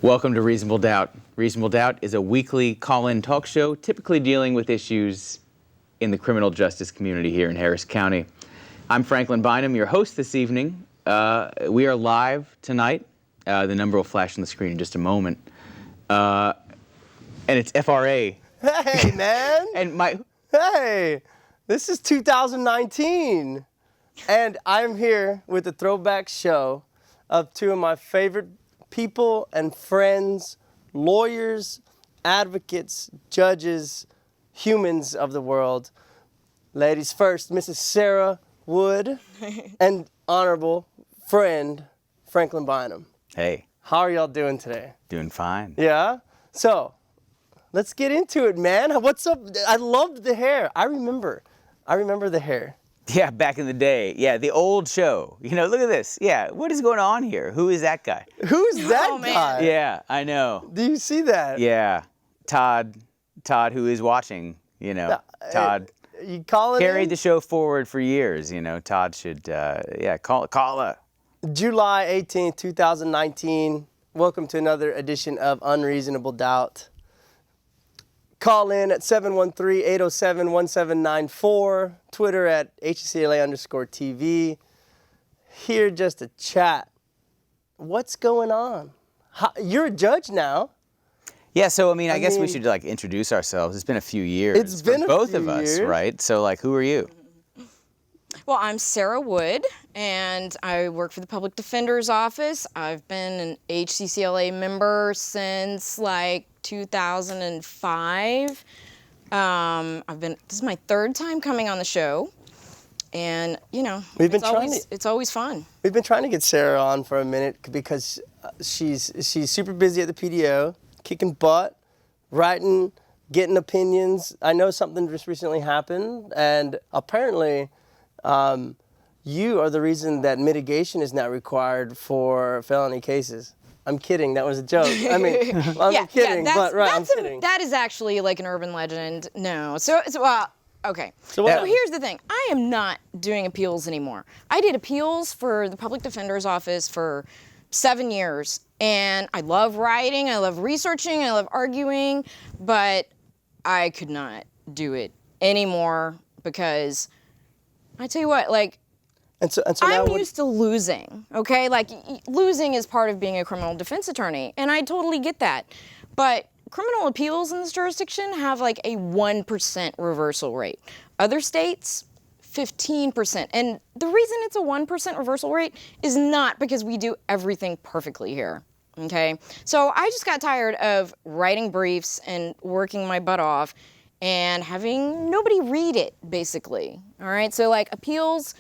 Welcome to Reasonable Doubt. Reasonable Doubt is a weekly call-in talk show typically dealing with issues in the criminal justice community here in Harris County. I'm Franklin Bynum, your host this evening. We are live tonight. The number will flash on the screen in just a moment. And it's FRA. Hey, man. And Hey, this is 2019. And I'm here with a throwback show of two of my favorite people and friends, lawyers, advocates, judges, humans of the world. Ladies first, Mrs. Sarah Wood and honorable friend Franklin Bynum. Hey. How are y'all doing today? Doing fine. Yeah? So, let's get into it, man. What's up? I loved the hair. I remember the hair. Yeah, back in the day. Yeah, the old show. You know, look at this. Yeah, what is going on here? Who is that guy? Who's that guy? Yeah, I know. Do you see that? Yeah, Todd, who is watching, you know, Todd You calling carried him? the show forward for years, you know. Todd should, call her. July 18th, 2019. Welcome to another edition of Unreasonable Doubt. Call in at 713-807-1794. Twitter at HCLA_TV. Here just to chat. What's going on? You're a judge now. Yeah, so I guess we should like introduce ourselves. It's been a few years. It's been for a both few of us, years. right? So like, who are you? Well, I'm Sarah Wood, and I work for the Public Defender's Office. I've been an HCCLA member since like 2005. This is my third time coming on the show, and you know, it's always fun. We've been trying to get Sarah on for a minute because she's super busy at the PDO, kicking butt, writing, getting opinions. I know something just recently happened, and apparently you are the reason that mitigation is not required for felony cases. I'm kidding. That was a joke. I mean, I'm kidding, but right, I'm kidding. That is actually like an urban legend. No. So okay. So here's the thing. I am not doing appeals anymore. I did appeals for the Public Defender's Office for 7 years, and I love writing, I love researching, I love arguing, but I could not do it anymore because I tell you what, like, and so I'm used to losing, okay? Like, losing is part of being a criminal defense attorney, and I totally get that. But criminal appeals in this jurisdiction have like a 1% reversal rate. Other states, 15%. And the reason it's a 1% reversal rate is not because we do everything perfectly here, okay? So I just got tired of writing briefs and working my butt off and having nobody read it, basically, all right? So like appeals,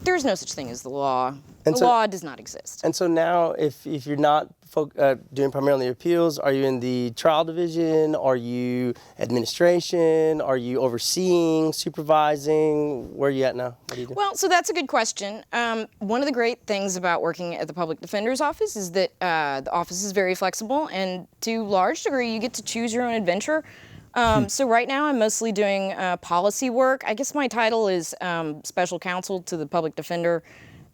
there's no such thing as the law. The law does not exist. And so now, if you're not doing primarily appeals, are you in the trial division? Are you administration? Are you overseeing, supervising? Where are you at now? What do you do? Well, so that's a good question. One of the great things about working at the Public Defender's Office is that the office is very flexible, and to a large degree, you get to choose your own adventure. So right now I'm mostly doing policy work. I guess my title is special counsel to the public defender.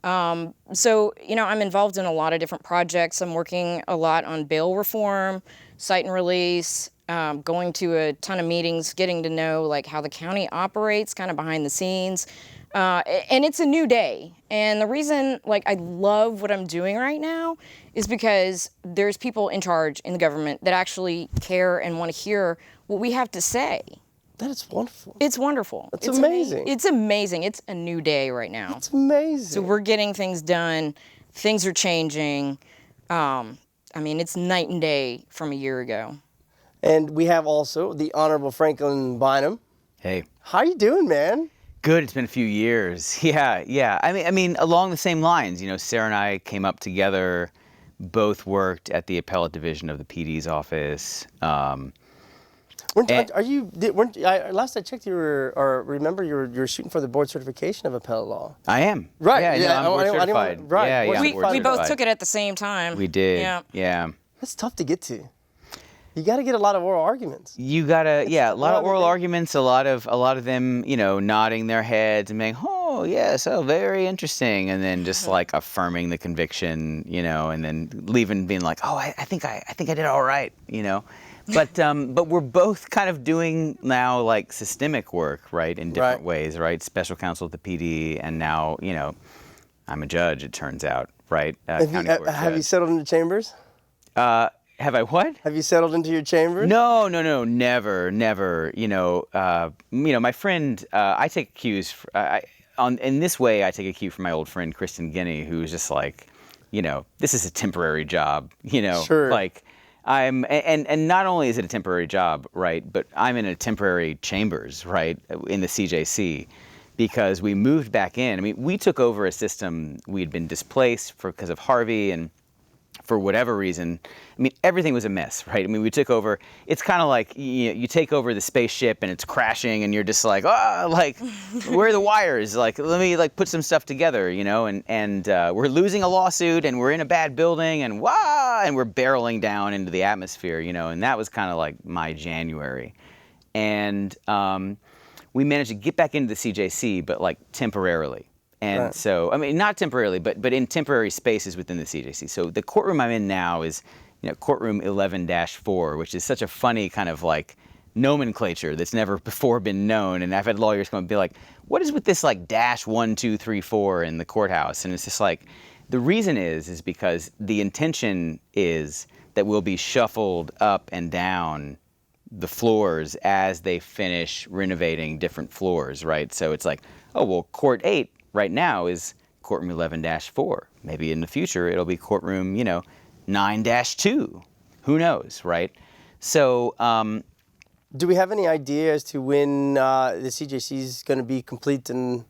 So, you know, I'm involved in a lot of different projects. I'm working a lot on bail reform, cite and release, going to a ton of meetings, getting to know like how the county operates kind of behind the scenes. And it's a new day. And the reason like I love what I'm doing right now is because there's people in charge in the government that actually care and want to hear what we have to say. That is wonderful. It's wonderful. It's amazing. It's amazing. It's a new day right now. It's amazing. So we're getting things done. Things are changing. I mean, it's night and day from a year ago. And we have also the Honorable Franklin Bynum. Hey. How you doing, man? Good. It's been a few years. Yeah. I mean, along the same lines, you know, Sarah and I came up together, both worked at the appellate division of the PD's office. Last I checked, you were shooting for the board certification of appellate law. I am. Right. Yeah, I'm board certified. Right. Yeah, we both took it at the same time. We did. Yeah. That's tough to get to. You got to get a lot of oral arguments. You gotta, a lot of oral arguments, a lot of them, you know, nodding their heads and being, oh, oh, yes, oh, very interesting. And then just like affirming the conviction, and then leaving being like, oh, I think I did all right, But we're both kind of doing now like systemic work, right, in different ways, right? Special counsel at the PD, and now, I'm a judge, it turns out, right? County court Have you judge. settled into chambers? Have I what? Have you settled into your chambers? No, never. My friend, I take cues. In this way, I take a cue from my old friend Kristen Guinea, who's just like, this is a temporary job. Sure. Like and not only is it a temporary job, right, but I'm in a temporary chambers, right, in the CJC, because we moved back in. I mean, we took over a system we had been displaced because of Harvey and. For whatever reason, I mean, everything was a mess, right? I mean, we took over. It's kind of like you take over the spaceship and it's crashing, and you're just like, where are the wires? Like, let me put some stuff together, And we're losing a lawsuit, and we're in a bad building, and and we're barreling down into the atmosphere, And that was kind of like my January, and we managed to get back into the CJC, but like temporarily. And so, I mean, not temporarily, but in temporary spaces within the CJC. So the courtroom I'm in now is, courtroom 11-4, which is such a funny kind of like nomenclature that's never before been known. And I've had lawyers come and be like, what is with this like -1, 2, 3, 4 in the courthouse? And it's just like, the reason is because the intention is that we'll be shuffled up and down the floors as they finish renovating different floors, right? So it's like, oh, well, court 8 right now is courtroom 11-4. Maybe in the future it'll be courtroom, 9-2. Who knows, right? So, do we have any idea as to when the CJC is going to be complete and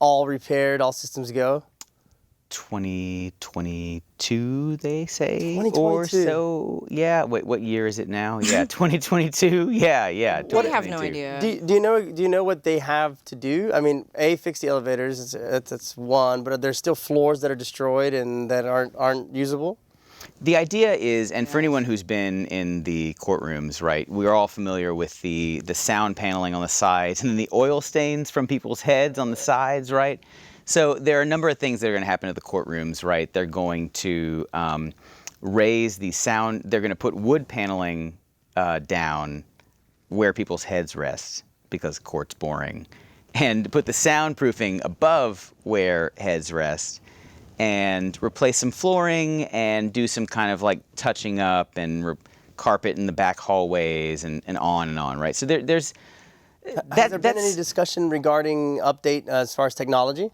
all repaired, all systems go? 2022, they say, 2022. or so. Yeah. Wait, what year is it now? Yeah, 2022. Yeah. We have no idea. Do you know what they have to do? I mean, fix the elevators. That's one, but are there still floors that are destroyed and that aren't usable? The idea is, and for anyone who's been in the courtrooms, right, we're all familiar with the sound paneling on the sides and then the oil stains from people's heads on the sides, right? So there are a number of things that are going to happen to the courtrooms, right? They're going to raise the sound. They're going to put wood paneling down where people's heads rest because court's boring, and put the soundproofing above where heads rest, and replace some flooring and do some kind of like touching up and carpet in the back hallways and on, right? So there's Has there been any discussion regarding update as far as technology?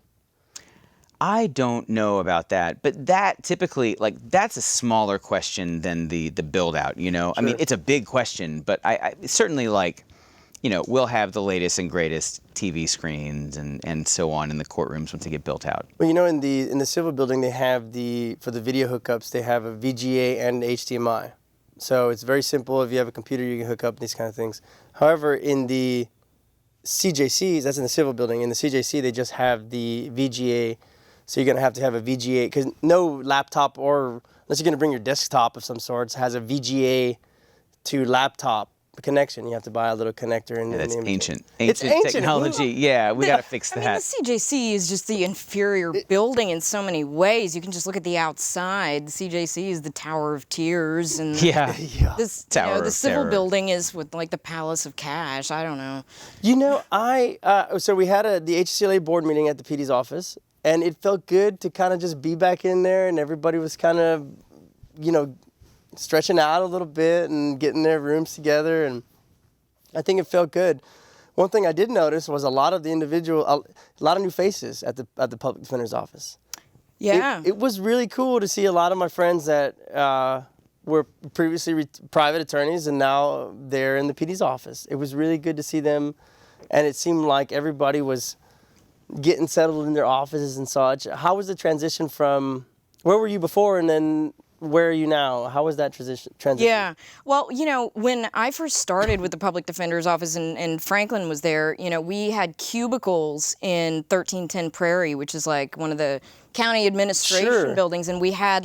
I don't know about that, but that typically, like, that's a smaller question than the build out, Sure. I mean, it's a big question, but I certainly, like, we'll have the latest and greatest TV screens and so on in the courtrooms once they get built out. Well, in the civil building, they have for the video hookups, they have a VGA and HDMI. So it's very simple. If you have a computer, you can hook up these kind of things. However, in the CJCs, that's in the civil building, in the CJC, they just have the VGA. So you're going to have a VGA, because no laptop, or unless you're going to bring your desktop of some sorts, has a VGA to laptop connection. You have to buy a little connector. That's ancient ancient technology. Yeah, we got to fix that. I mean, the CJC is just the inferior building in so many ways. You can just look at the outside. The CJC is the Tower of Tears, and this, Tower the of civil Terror. building is with like the Palace of Cash. I don't know. So we had the HCLA board meeting at the PD's office, and it felt good to kind of just be back in there, and everybody was kind of, stretching out a little bit and getting their rooms together, and I think it felt good. One thing I did notice was a lot of new faces at the public defender's office. Yeah. It was really cool to see a lot of my friends that were previously private attorneys, and now they're in the PD's office. It was really good to see them, and it seemed like everybody was getting settled in their offices and such. How was the transition from, where were you before, and then where are you now? How was that transition? Yeah. Well, when I first started with the public defender's office and Franklin was there, we had cubicles in 1310 Prairie, which is like one of the county administration buildings. And we had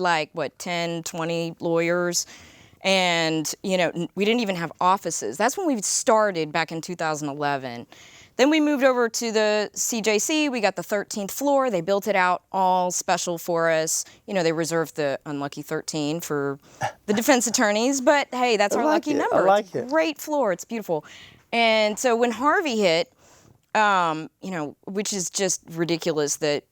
10, 20 lawyers. And, we didn't even have offices. That's when we started back in 2011. Then we moved over to the CJC. We got the 13th floor. They built it out all special for us. You know, they reserved the unlucky 13 for the defense attorneys, but hey, that's our lucky number. I like it's a great floor. It's beautiful. And so when Harvey hit, you know, which is just ridiculous that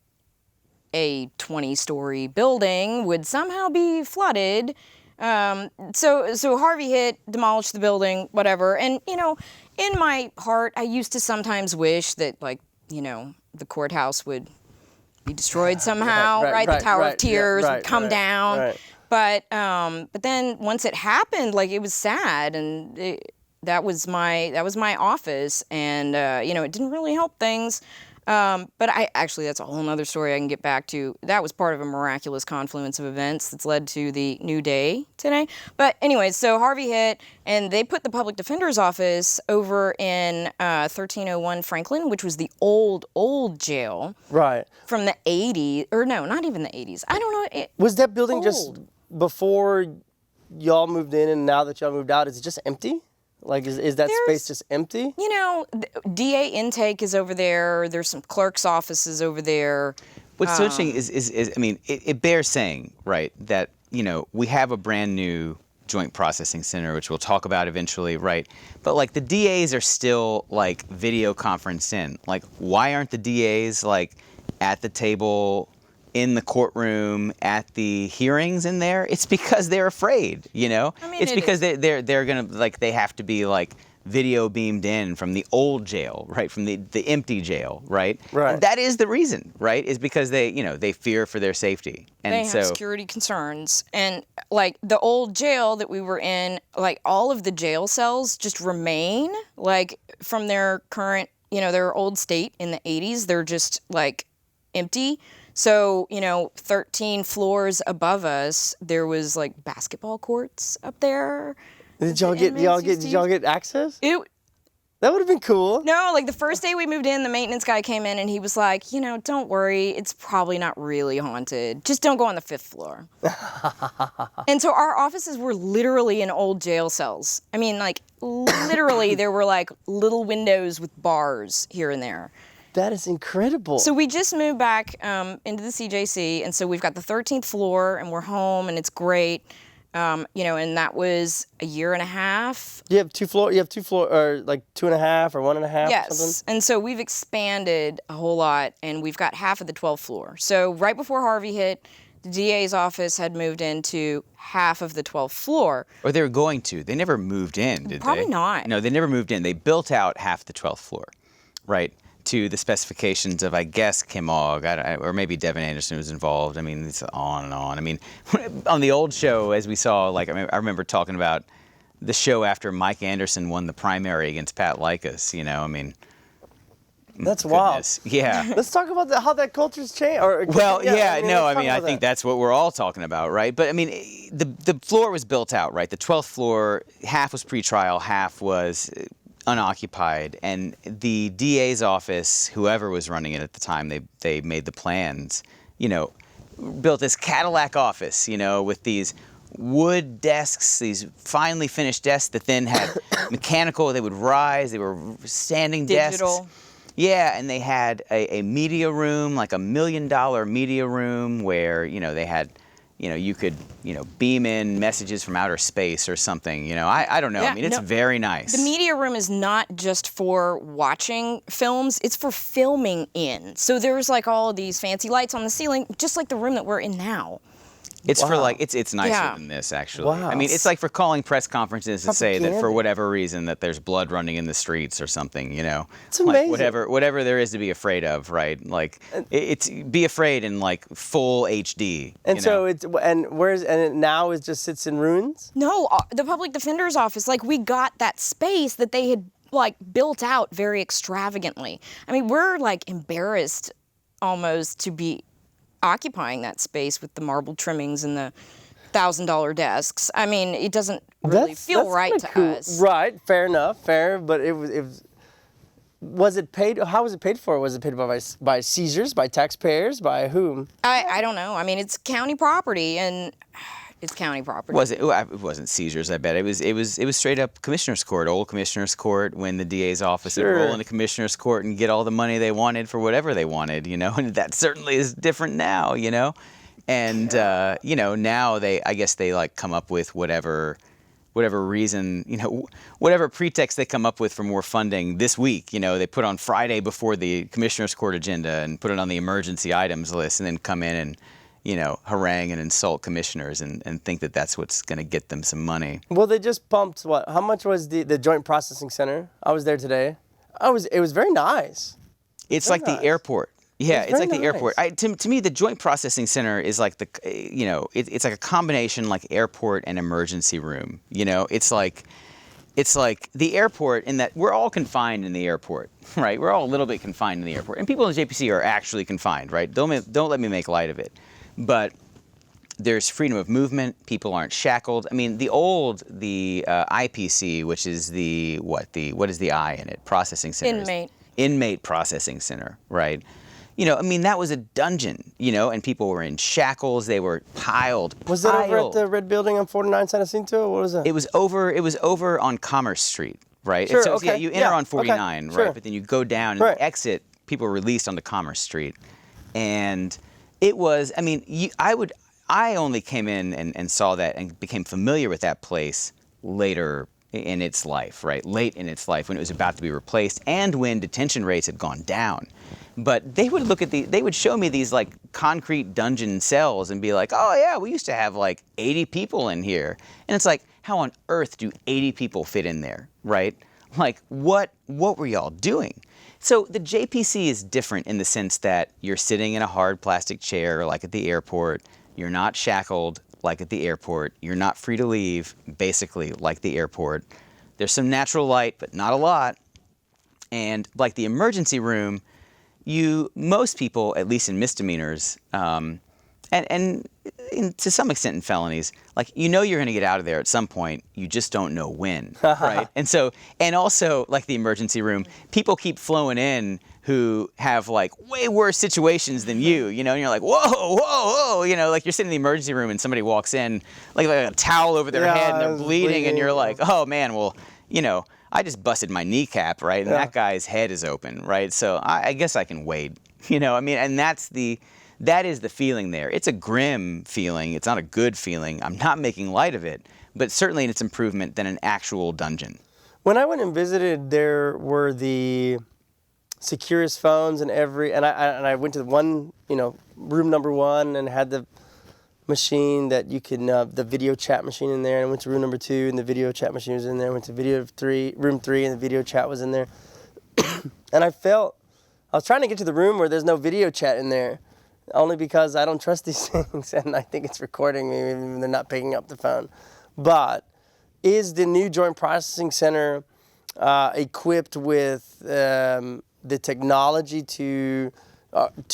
a 20-story building would somehow be flooded. So Harvey hit, demolished the building, whatever. And, you know, in my heart, I used to sometimes wish that, like, you know, the courthouse would be destroyed somehow, right? The Tower of Tears would come down. Right. But then once it happened, like, it was sad, and that was my office, and you know, it didn't really help things. But that's a whole nother story I can get back to. That was part of a miraculous confluence of events that's led to the new day today. But anyway, so Harvey hit, and they put the public defender's office over in 1301 Franklin, which was the old jail. Right. From the 80s, or no, not even the 80s. I don't know. Was that building just before y'all moved in, and now that y'all moved out, is it just empty? Like, is that space just empty? You know, DA intake is over there. There's some clerk's offices over there. What's so interesting is I mean, it bears saying, right, that, you know, we have a brand new joint processing center, which we'll talk about eventually, right? But, like, the DAs are still, like, video conferenced in. Like, why aren't the DAs, like, at the table in the courtroom at the hearings in there? It's because they're afraid, you know? I mean, it's because they're gonna, like, they have to be, like, video beamed in from the old jail, right? From the empty jail, right? Right. And that is the reason, right? Is because they, you know, they fear for their safety. And they have security concerns. And, like, the old jail that we were in, like, all of the jail cells just remain, like, from their current, you know, their old state in the 80s. They're just, like, empty. So, you know, 13 floors above us, there was, like, basketball courts up there. Did y'all get access? That would have been cool. No, like, the first day we moved in, the maintenance guy came in and he was like, you know, don't worry, it's probably not really haunted. Just don't go on the 5th floor. And so our offices were literally in old jail cells. I mean, like, literally there were, like, little windows with bars here and there. That is incredible. So we just moved back into the CJC, and so we've got the 13th floor, and we're home, and it's great. You know, and that was a year and a half. You have two floor, or like 2.5 or 1.5. Yes, or something? and so we've expanded a whole lot, and we've got half of the 12th floor. So right before Harvey hit, the DA's office had moved into half of the 12th floor. Or they were going to. They never moved in, did they? Probably not. No, they never moved in. They built out half the 12th floor, right? To the specifications of, I guess, Kim Ogg, or maybe Devin Anderson was involved. I mean, it's on and on. I mean, on the old show, as we saw, like, I remember talking about the show after Mike Anderson won the primary against Pat Likas, you know, I mean. That's wild. Yeah. Let's talk about how that culture's changed. I think that's what we're all talking about, right? But I mean, the floor was built out, right? The 12th floor, half was pretrial, half was unoccupied, and the DA's office, whoever was running it at the time, they made the plans, you know, built this Cadillac office, you know, with these wood desks, these finely finished desks that then had mechanical, they would rise, they were standing Digital. desks. Yeah, and they had a media room, like $1 million media room where, you know, they had, you know, you could, you know, beam in messages from outer space or something, you know. I don't know. Yeah, I mean, it's very nice. The media room is not just for watching films, it's for filming in. So there's, like, all of these fancy lights on the ceiling, just like the room that we're in now. It's for, like, it's nicer than this, actually. Wow. I mean, it's like for calling press conferences to say that for Propaganda. whatever reason that there's blood running in the streets or something, you know. It's amazing. Like whatever there is to be afraid of, right? Like, it's be afraid in, like, full HD. And you so know? it now it just sits in ruins? No, the public defender's office, like, we got that space that they had, like, built out very extravagantly. I mean, we're, like, embarrassed almost to be occupying that space with the marble trimmings and the $1,000 desks. I mean, it doesn't really feel right to us. Right, fair enough, but it was it paid? How was it paid for? Was it paid by Caesars, by taxpayers, by whom? I don't know. I mean, it's county property, and It's county property. Was it? It wasn't seizures. I bet it was straight up commissioner's court, old commissioner's court, when the DA's office would roll into commissioner's court and get all the money they wanted for whatever they wanted, and that certainly is different now, and now I guess they like come up with whatever reason, whatever pretext they come up with for more funding this week. They put on Friday before the commissioner's court agenda and put it on the emergency items list, and then come in and harangue and insult commissioners and think that that's what's going to get them some money. Well, they just pumped what? How much was the Joint Processing Center? I was there today. It was very nice. It's very like nice. the airport. Yeah, it's like very the airport. nice. To me, the Joint Processing Center is like it's like a combination like airport and emergency room. It's like the airport in that we're all confined in the airport, right? We're all a little bit confined in the airport, and people in the JPC are actually confined, right? Don't let me make light of it. But there's freedom of movement. People aren't shackled. I mean, the IPC, which is what is the I in it? Processing center. Inmate processing center, right? That was a dungeon, and people were in shackles. They were piled. Was that over at the red building on 49 San Jacinto? What was that? It was over on Commerce Street, right? Sure, So, okay. yeah, you enter on 49, okay, right? sure. But then you go down and Right. exit. People are released onto Commerce Street, and it was. I only came in and saw that and became familiar with that place later in its life, right? Late in its life when it was about to be replaced and when detention rates had gone down. But they would show me these like concrete dungeon cells and be like, oh yeah, we used to have like 80 people in here. And it's like, how on earth do 80 people fit in there, right? Like, what were y'all doing? So the JPC is different in the sense that you're sitting in a hard plastic chair like at the airport. You're not shackled like at the airport. You're not free to leave, basically, like the airport. There's some natural light, but not a lot. And like the emergency room, most people, at least in misdemeanors, and to some extent in felonies, like you're going to get out of there at some point. You just don't know when, right? And also like the emergency room, people keep flowing in who have like way worse situations than you, and you're like, whoa, like you're sitting in the emergency room and somebody walks in like a towel over their head and they're bleeding, and you're like, oh man, well, I just busted my kneecap, right? And that guy's head is open, right? So I guess I can wait, and that is the feeling there. It's a grim feeling. It's not a good feeling. I'm not making light of it, but certainly it's improvement than an actual dungeon. When I went and visited, there were the Securus phones and I went to one, room number 1 and had the machine that you can, the video chat machine in there. And I went to room number 2 and the video chat machine was in there. I went to room 3 and the video chat was in there. And I was trying to get to the room where there's no video chat in there, only because I don't trust these things and I think it's recording me even when they're not picking up the phone. But is the new Joint Processing Center equipped with the technology to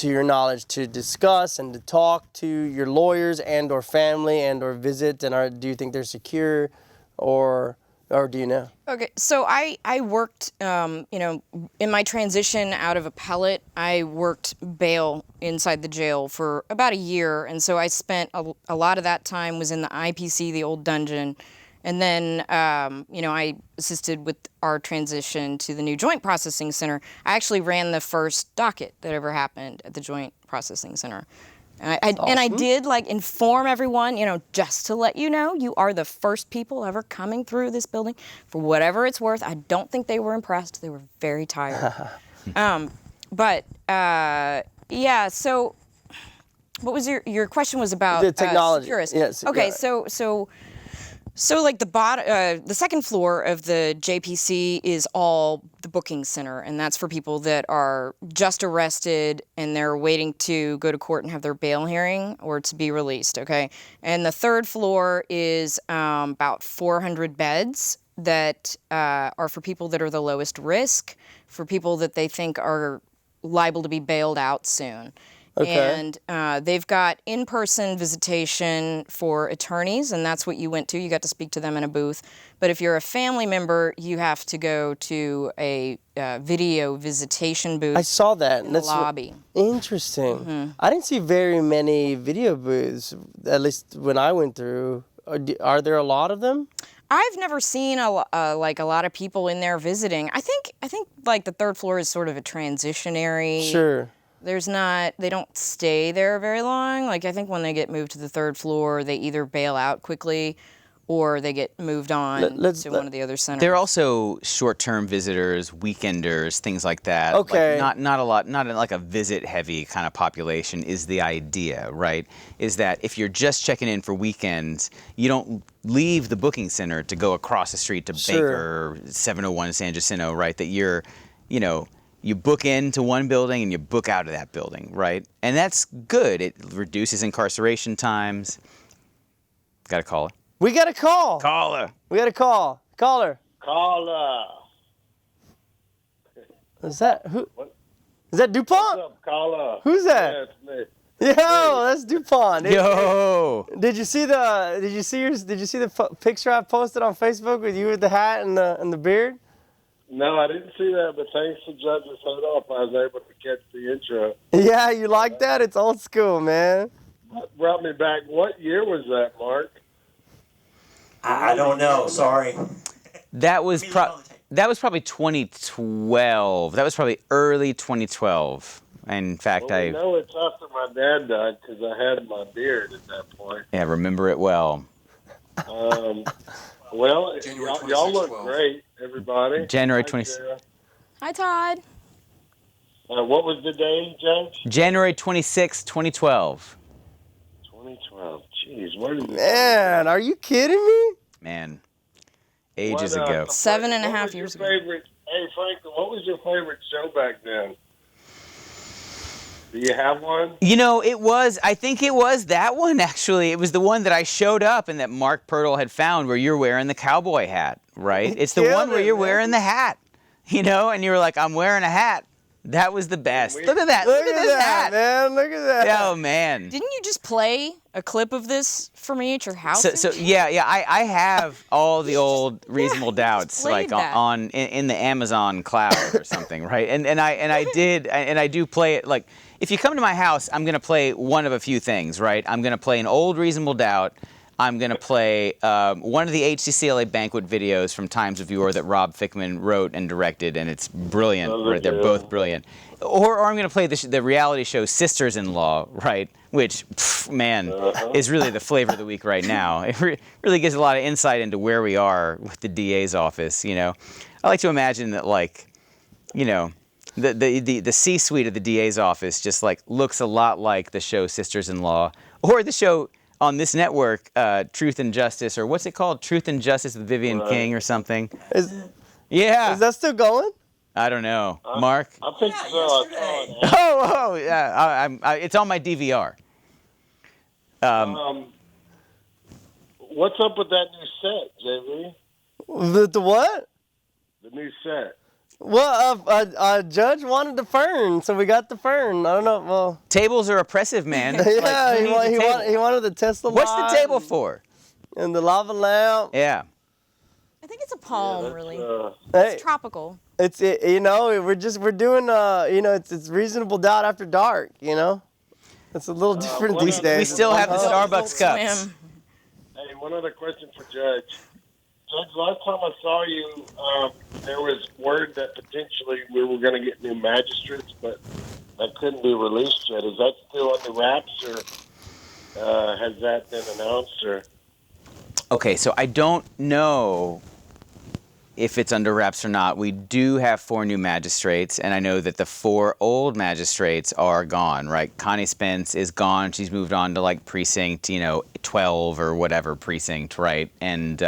your knowledge, to discuss and to talk to your lawyers and or family and or visit? And do you think they're secure, or do you know? Okay, so I worked, in my transition out of appellate, I worked bail inside the jail for about a year, and so I spent a lot of that time was in the IPC, the old dungeon, and then, I assisted with our transition to the new Joint Processing Center. I actually ran the first docket that ever happened at the Joint Processing Center. And I did inform everyone, just to let you know, you are the first people ever coming through this building. For whatever it's worth, I don't think they were impressed. They were very tired. So what was your question was about the technology? Securus. Yes. Okay, yeah. So like the second floor of the JPC is all the booking center, and that's for people that are just arrested and they're waiting to go to court and have their bail hearing or to be released, okay? And the third floor is about 400 beds that are for people that are the lowest risk, for people that they think are liable to be bailed out soon. And they've got in-person visitation for attorneys, and that's what you went to. You got to speak to them in a booth. But if you're a family member, you have to go to a video visitation booth. I saw that. in the lobby. Interesting. I didn't see very many video booths, at least when I went through. Are there a lot of them? I've never seen a lot of people in there visiting. I think like the third floor is sort of a transitionary. Sure. They don't stay there very long. Like, I think when they get moved to the third floor, they either bail out quickly or they get moved on to one of the other centers. They're also short-term visitors, weekenders, things like that. Okay. Like not a lot, not like a visit-heavy kind of population is the idea, right? Is that if you're just checking in for weekends, you don't leave the booking center to go across the street to Baker 701 San Jacinto, right? That you're, you book into one building and you book out of that building, right? And that's good. It reduces incarceration times. Got a caller. We got a call. Caller. We got a call. Caller. Caller. Is that who? Is that DuPont? What's up, caller? Who's that? Yeah, it's me. Yo, that's DuPont. Yo. Did you see the picture I posted on Facebook with you with the hat and the beard? No, I didn't see that, but thanks to Judge's head off, I was able to catch the intro. Yeah, you like that? It's old school, man. What brought me back? What year was that, Mark? I don't know. Sorry. That was probably 2012. That was probably early 2012. In fact, Well, I know it's after my dad died because I had my beard at that point. Yeah, remember it well. Well, January y'all look 26, great, everybody. January Hi, 26. Sarah. Hi, Todd. What was the day, Judge? January 26, 2012. 2012. Jeez, where did Man, are you kidding me? Man, ages ago. 7.5 years ago. Hey, Franklin, what was your favorite show back then? Do you have one? I think it was that one, actually. It was the one that I showed up and that Mark Pirtle had found where you're wearing the cowboy hat, right? It's the one where you're wearing the hat, and you were like, I'm wearing a hat. That was the best. Look at that. Look at this hat. Man. Look at that. Oh, man. Didn't you just play a clip of this for me at your house? So I have all the old Reasonable Doubts played like that. in the Amazon cloud or something, right? And I do play it. Like, if you come to my house, I'm gonna play one of a few things, right? I'm gonna play an old Reasonable Doubt. I'm gonna play one of the HCCLA banquet videos from Times of Yore that Rob Fickman wrote and directed, and it's brilliant. Right? They're both brilliant. Or I'm gonna play the reality show Sisters-in-Law, right? Which, is really the flavor of the week right now. It really gives a lot of insight into where we are with the DA's office. I like to imagine that, the C-suite of the DA's office just looks a lot like the show Sisters-in-Law, or the show on this network, Truth and Justice, or what's it called? Truth and Justice with Vivian King or something. Is that still going? I don't know. Mark? I think so. yesterday. Oh, yeah. It's on my DVR. What's up with that new set, JV? The what? The new set. Well, Judge wanted the fern, so we got the fern. I don't know. Well, Tables are oppressive, man. yeah, Who needs a table? he wanted the Tesla. What's the light table for? and the lava lamp. Yeah. I think it's a palm, really. Hey, It's tropical. we're doing it's Reasonable Doubt after dark. It's a little different these days. We still have the Starbucks cups. Swim. Hey, one other question for Judge. Judge, last time I saw you, there was word that potentially we were going to get new magistrates, but that couldn't be released yet. Is that still under wraps, or has that been announced? Or Okay, so I don't know if it's under wraps or not. We do have 4 new magistrates, and I know that the 4 old magistrates are gone, right? Connie Spence is gone. She's moved on to precinct, 12 or whatever precinct, right? And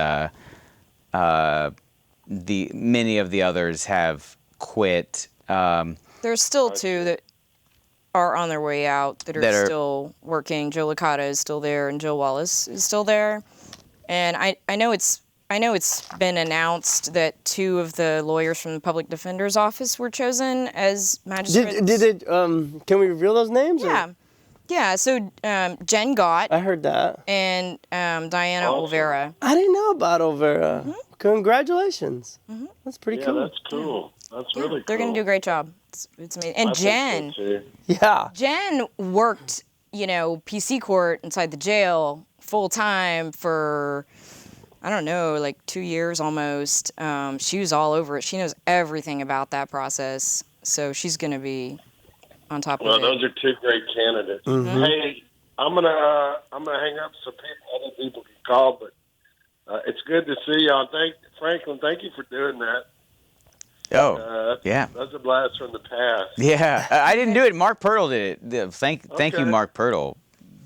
many of the others have quit. There's still 2 that are on their way out that are still working. Joe Licata is still there, and Joe Wallace is still there. And I know I know it's been announced that 2 of the lawyers from the public defender's office were chosen as magistrates. Did it? Can we reveal those names? or- Yeah. Yeah, so Jen Gott I heard that. and Diana Awesome. Olvera. I didn't know about Olvera. Congratulations. That's pretty Yeah, cool. that's cool. That's really cool. They're going to do a great job. It's amazing. And I Jen, think so, too. Yeah. Jen worked, PC court inside the jail full time for, I don't know, like 2 years almost. She was all over it. She knows everything about that process. So she's going to be on top Well, of it. those are 2 great candidates. Hey, I'm gonna hang up so other people can call, but it's good to see y'all. Franklin, thank you for doing that. Oh, yeah. That's a blast from the past. Yeah, I didn't do it. Mark Pirtle did it. Thank you, Okay. Mark Pirtle.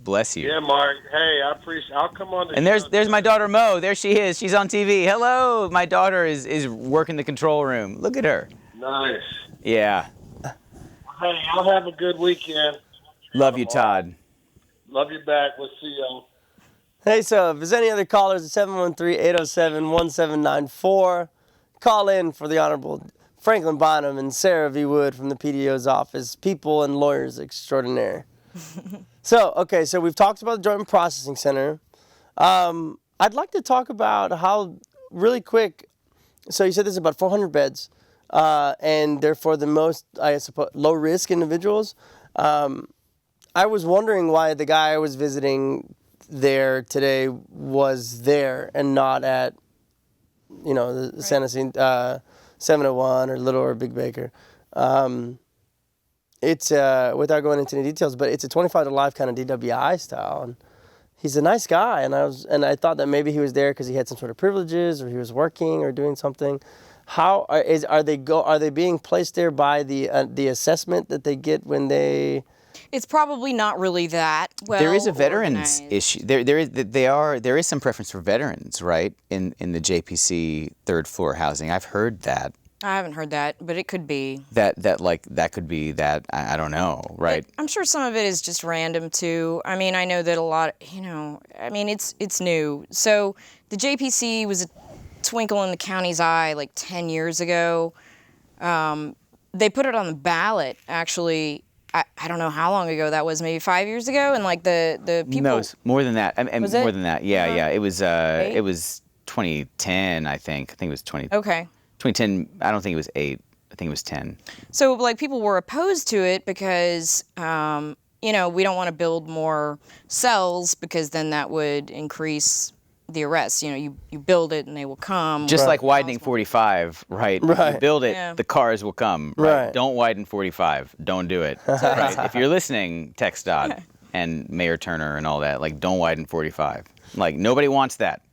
Bless you. Yeah, Mark. Hey, I appreciate. I'll come on. And there's my daughter Mo. There she is. She's on TV. Hello, my daughter is working the control room. Look at her. Nice. Yeah. Hey, I'll have a good weekend. Love you, Todd. Love you back. We'll see y'all. Hey, so if there's any other callers, 713-807-1794. Call in for the Honorable Franklin Bynum and Sarah V. Wood from the PDO's office, people and lawyers extraordinaire. So we've talked about the Joint Processing Center. I'd like to talk about how, really quick, so you said there's about 400 beds, and they're for the most, I suppose, low-risk individuals. I was wondering why the guy I was visiting there today was there and not at, the San Jacinto, 701 or Little or Big Baker. It's, without going into any details, but it's a 25 to life kind of DWI style. And he's a nice guy, and I thought that maybe he was there because he had some sort of privileges or he was working or doing something. How are they being placed there by the assessment that they get when they? It's probably not really that well. There is a veterans organized. issue. There is some preference for veterans, right? In the JPC third floor housing. I've heard that. I haven't heard that, but it could be. That could be that. I don't know, right? But I'm sure some of it is just random too. I mean, I know that a lot. It's new. So the JPC was a twinkle in the county's eye like 10 years ago. They put it on the ballot actually. I don't know how long ago that was, maybe 5 years ago, and like the people. No, it's more than that. Was it? More than that. Yeah, yeah. It was 8? 2010, I think. I think it was 20. Okay. 2010. I don't think it was 8. I think it was 10. So like people were opposed to it because we don't want to build more cells because then that would increase the arrests. You build it and they will come. Just like widening 45, right? Right. You build it, Yeah. the cars will come. Right. Right. Don't widen 45. Don't do it. Right? If you're listening, Tex Dodd and Mayor Turner and all that, like, don't widen 45. Like, nobody wants that.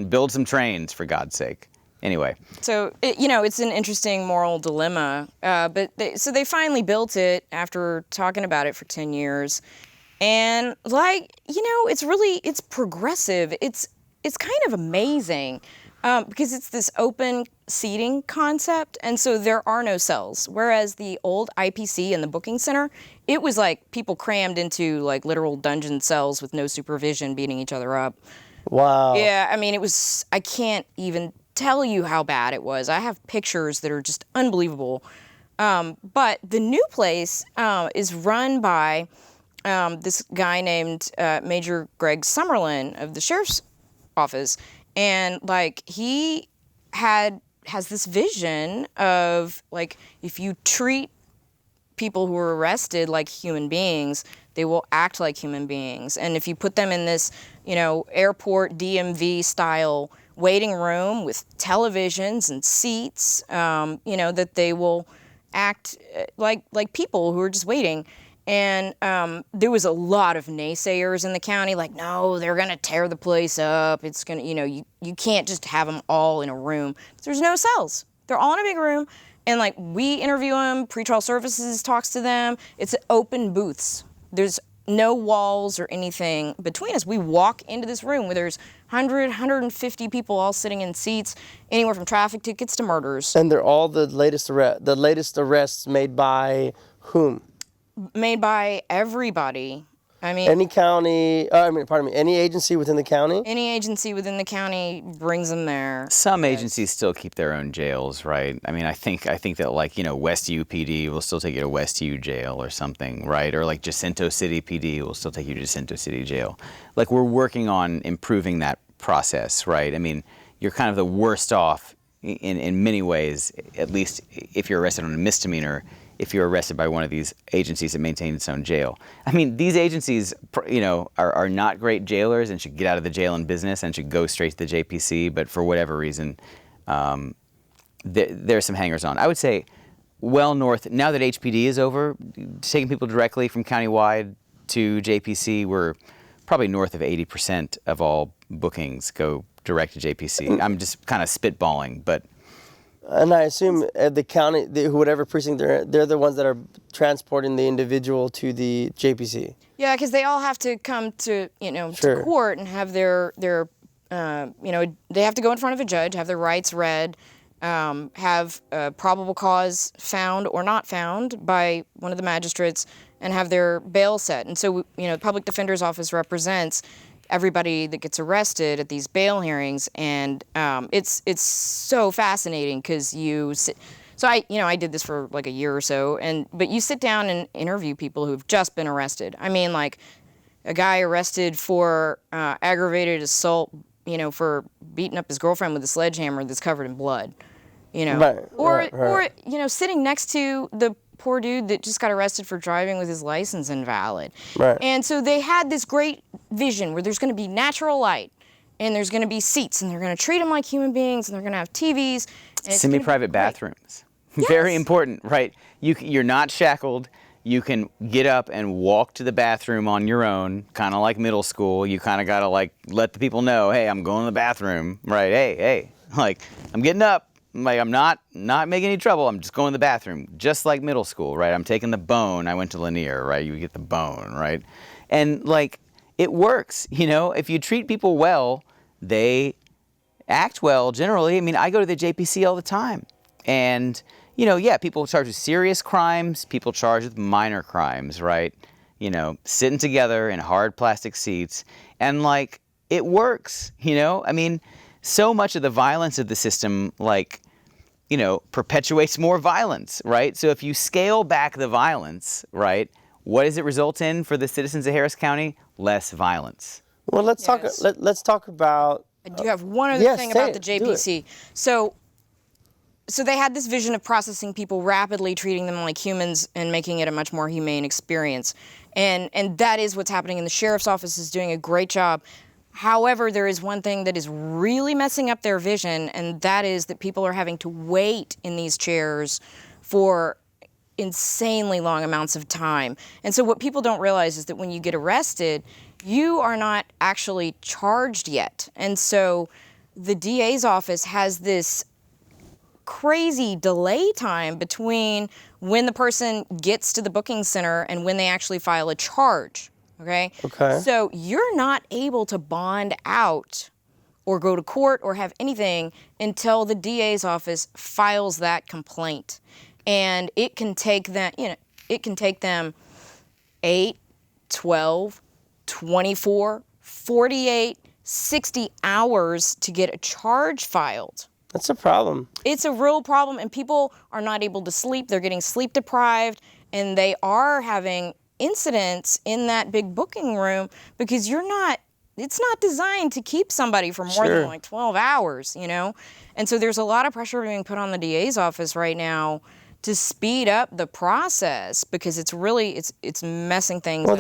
Build some trains, for God's sake. Anyway. So, it's an interesting moral dilemma. But they finally built it after talking about it for 10 years. And it's progressive. It's kind of amazing because it's this open seating concept. And so there are no cells. Whereas the old IPC and the booking center, it was like people crammed into like literal dungeon cells with no supervision, beating each other up. Wow. Yeah, I mean, I can't even tell you how bad it was. I have pictures that are just unbelievable. But the new place is run by this guy named Major Greg Summerlin of the Sheriff's Office. And like he has this vision of like if you treat people who are arrested like human beings, they will act like human beings. And if you put them in this, airport DMV style waiting room with televisions and seats, that they will act like people who are just waiting. And there was a lot of naysayers in the county, like, no, they're going to tear the place up. It's going to, you can't just have them all in a room. There's no cells. They're all in a big room. And like we interview them, pretrial services talks to them. It's open booths. There's no walls or anything between us. We walk into this room where there's 100, 150 people all sitting in seats, anywhere from traffic tickets to murders. And they're all the latest arrests made by whom? Made by everybody. I mean, Any county, pardon me, any agency within the county? any agency within the county brings them there. Some agencies still keep their own jails, right? I mean, I think that, like, West U PD will still take you to West U jail or something, right? Or like Jacinto City PD will still take you to Jacinto City jail. Like, we're working on improving that process, right? I mean, you're kind of the worst off in many ways, at least if you're arrested on a misdemeanor, if you're arrested by one of these agencies that maintain its own jail. I mean, these agencies, are not great jailers and should get out of the jail in business and should go straight to the JPC, but for whatever reason, there's some hangers-on. I would say well north, now that HPD is over, taking people directly from countywide to JPC, we're probably north of 80% of all bookings go direct to JPC. I'm just kind of spitballing, but... And I assume the county, whatever precinct they're the ones that are transporting the individual to the JPC. Yeah, because they all have to come to to court and have their they have to go in front of a judge, have their rights read, have probable cause found or not found by one of the magistrates, and have their bail set. And so the public defender's office represents everybody that gets arrested at these bail hearings, and it's so fascinating because you sit. So I did this for like a year or so, but you sit down and interview people who've just been arrested. I mean, like a guy arrested for aggravated assault, for beating up his girlfriend with a sledgehammer that's covered in blood, Right, or sitting next to the poor dude that just got arrested for driving with his license invalid. Right. And so they had this great vision where there's going to be natural light, and there's going to be seats, and they're going to treat them like human beings, and they're going to have TVs. Semi-private bathrooms. Yes. Very important, right? You're not shackled. You can get up and walk to the bathroom on your own, kind of like middle school. You kind of got to let the people know, hey, I'm going to the bathroom, right? Hey, I'm getting up. I'm not making any trouble. I'm just going to the bathroom, just like middle school, right? I'm taking the bone. I went to Lanier, right? You get the bone, right? And it works, If you treat people well, they act well generally. I mean, I go to the JPC all the time, and people charged with serious crimes, people charged with minor crimes, right? Sitting together in hard plastic seats, and it works, I mean. So much of the violence of the system, perpetuates more violence, right? So if you scale back the violence, right, what does it result in for the citizens of Harris County? Less violence. Well, let's talk. Let's talk about. I do have one other thing about the JPC. So they had this vision of processing people rapidly, treating them like humans, and making it a much more humane experience. And that is what's happening. And the sheriff's office is doing a great job. However, there is one thing that is really messing up their vision, and that is that people are having to wait in these chairs for insanely long amounts of time. And so what people don't realize is that when you get arrested, you are not actually charged yet. And so the DA's office has this crazy delay time between when the person gets to the booking center and when they actually file a charge. Okay? So you're not able to bond out or go to court or have anything until the DA's office files that complaint. And it can take them 8, 12, 24, 48, 60 hours to get a charge filed. That's a problem. It's a real problem, and people are not able to sleep. They're getting sleep deprived, and they are having incidents in that big booking room because it's not designed to keep somebody for more than 12 hours, And so there's a lot of pressure being put on the DA's office right now to speed up the process because it's really it's messing things up.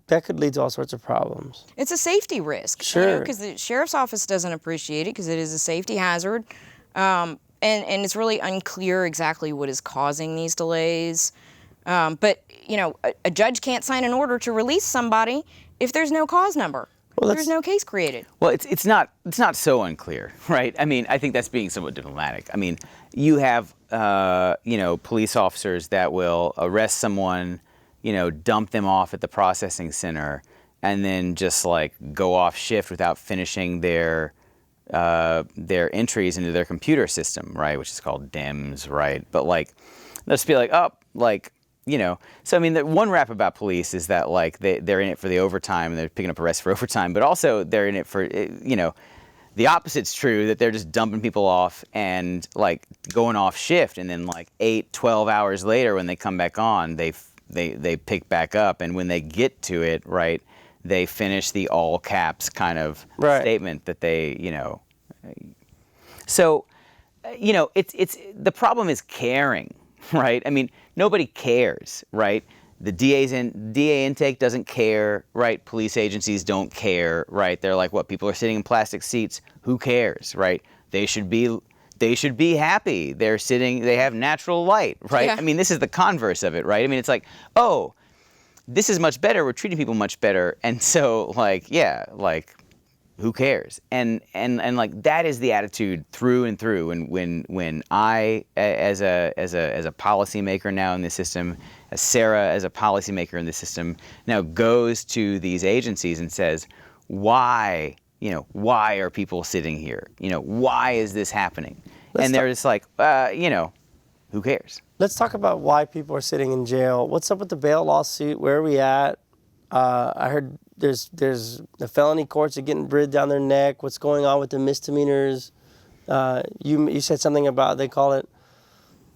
That could lead to all sorts of problems. It's a safety risk, because the sheriff's office doesn't appreciate it because it is a safety hazard, and it's really unclear exactly what is causing these delays. But a judge can't sign an order to release somebody if there's no cause number. Well, there's no case created. Well, it's not so unclear, right? I mean, I think that's being somewhat diplomatic. I mean, you have police officers that will arrest someone, dump them off at the processing center, and then just go off shift without finishing their entries into their computer system, right? Which is called DIMS, right? But they'll just be So I mean, the one rap about police is that like they're in it for the overtime and they're picking up arrests for overtime, but also they're in it for, the opposite's true, that they're just dumping people off and like going off shift, and then like 8-12 hours later when they come back on, they pick back up, and when they get to it, right, they finish the all caps kind of statement that they, So, it's the problem is caring, right? I mean, nobody cares, right? The DA intake doesn't care, right? Police agencies don't care, right? They're like, what? People are sitting in plastic seats. Who cares, right? They should be happy. They have natural light, right? Yeah. I mean, this is the converse of it, right? I mean, it's like, oh, this is much better. We're treating people much better, and so like, yeah, like, who cares? And like that is the attitude through and through. And when I, as a policymaker now in the system, as Sarah as a policymaker in the system now goes to these agencies and says, why are people sitting here? Why is this happening? And they're just like, who cares? Let's talk about why people are sitting in jail. What's up with the bail lawsuit? Where are we at? I heard there's the felony courts are getting bread down their neck. What's going on with the misdemeanors? You said something about, they call it,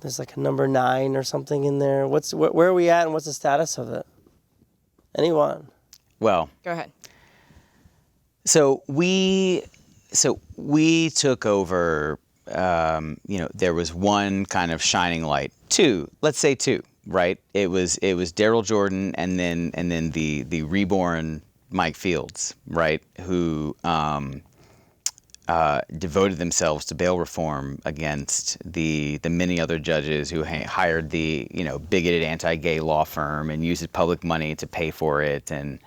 there's like a number 9 or something in there. Where are we at and what's the status of it? Anyone? Well, Go ahead. So we took over. There was one kind of shining light. Let's say two, right? It was Daryl Jordan and then the reborn Mike Fields, right? Who devoted themselves to bail reform against the many other judges who hired the bigoted anti-gay law firm and used public money to pay for it, and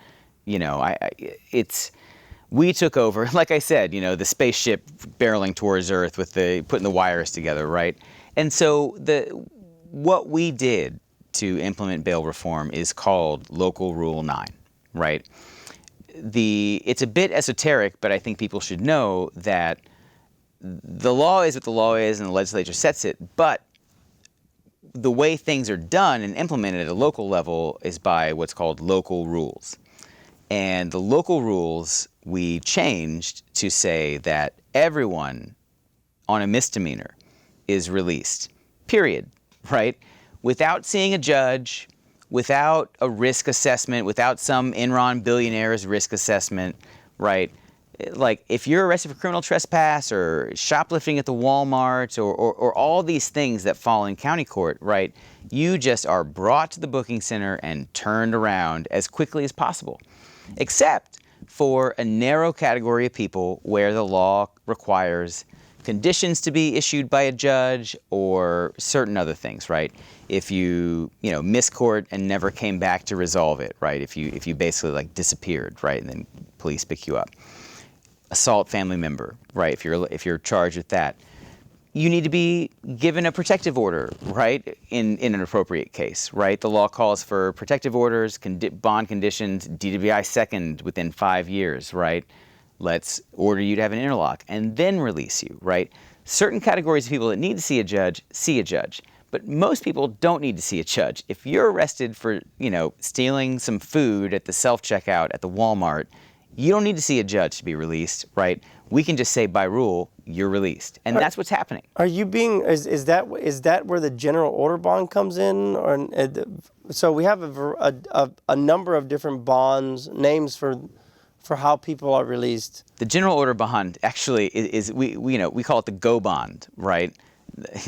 we took over, like I said, the spaceship barreling towards Earth with putting the wires together, right? And so what we did to implement bail reform is called Local Rule 9, right? It's a bit esoteric, but I think people should know that the law is what the law is and the legislature sets it, but the way things are done and implemented at a local level is by what's called local rules. And the local rules we changed to say that everyone on a misdemeanor is released, period, right? Without seeing a judge, without a risk assessment, without some Enron billionaire's risk assessment, right? Like if you're arrested for criminal trespass or shoplifting at the Walmart or all these things that fall in county court, right? You just are brought to the booking center and turned around as quickly as possible, except for a narrow category of people where the law requires conditions to be issued by a judge or certain other things, right? If you miss court and never came back to resolve it, right? If you basically like disappeared, right, and then police pick you up. Assault family member, right? If you're charged with that, you need to be given a protective order, right? In an appropriate case, right? The law calls for protective orders, bond conditions, DWI second within 5 years, right? Let's order you to have an interlock and then release you, right? Certain categories of people that need to see a judge, but most people don't need to see a judge. If you're arrested for, stealing some food at the self-checkout at the Walmart, you don't need to see a judge to be released, right? We can just say by rule, you're released. And that's what's happening. Are you being, is that where the general order bond comes in? Or so we have a number of different bonds, names for how people are released. The general order bond actually is we call it the go bond, right?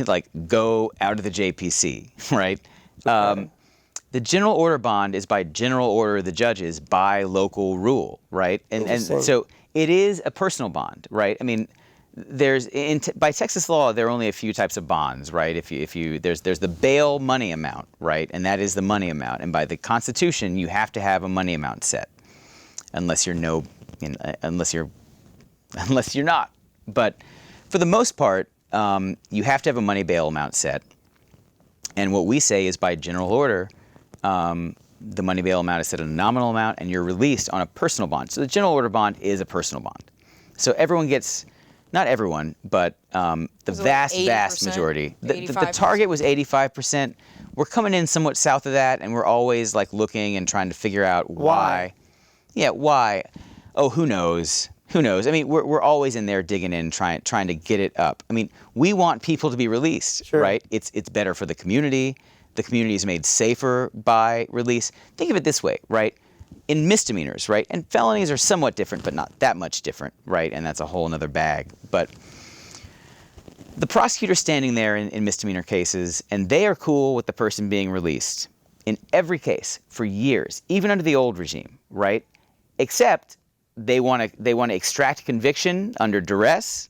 Like go out of the JPC, right? The general order bond is by general order of the judges by local rule, right? And so it is a personal bond, right? I mean, by Texas law, there are only a few types of bonds, right? There's the bail money amount, right? And that is the money amount. And by the Constitution, you have to have a money amount set, unless you're not. But for the most part, you have to have a money bail amount set. And what we say is by general order, the money bail amount is set at a nominal amount, and you're released on a personal bond. So the general order bond is a personal bond. So everyone gets not everyone, but the Was it like vast 80%? majority. The 85%? target was 85%. We're coming in somewhat south of that, and we're always like looking and trying to figure out why. Yeah, why? Oh, who knows? Who knows? I mean, we're always in there digging in, trying to get it up. I mean, we want people to be released, Sure. right? It's better for the community. The community is made safer by release. Think of it this way, right? In misdemeanors, right? And felonies are somewhat different, but not that much different, right? And that's a whole other bag. But the prosecutor's standing there in misdemeanor cases, and they are cool with the person being released in every case for years, even under the old regime, right? Except they want to extract conviction under duress,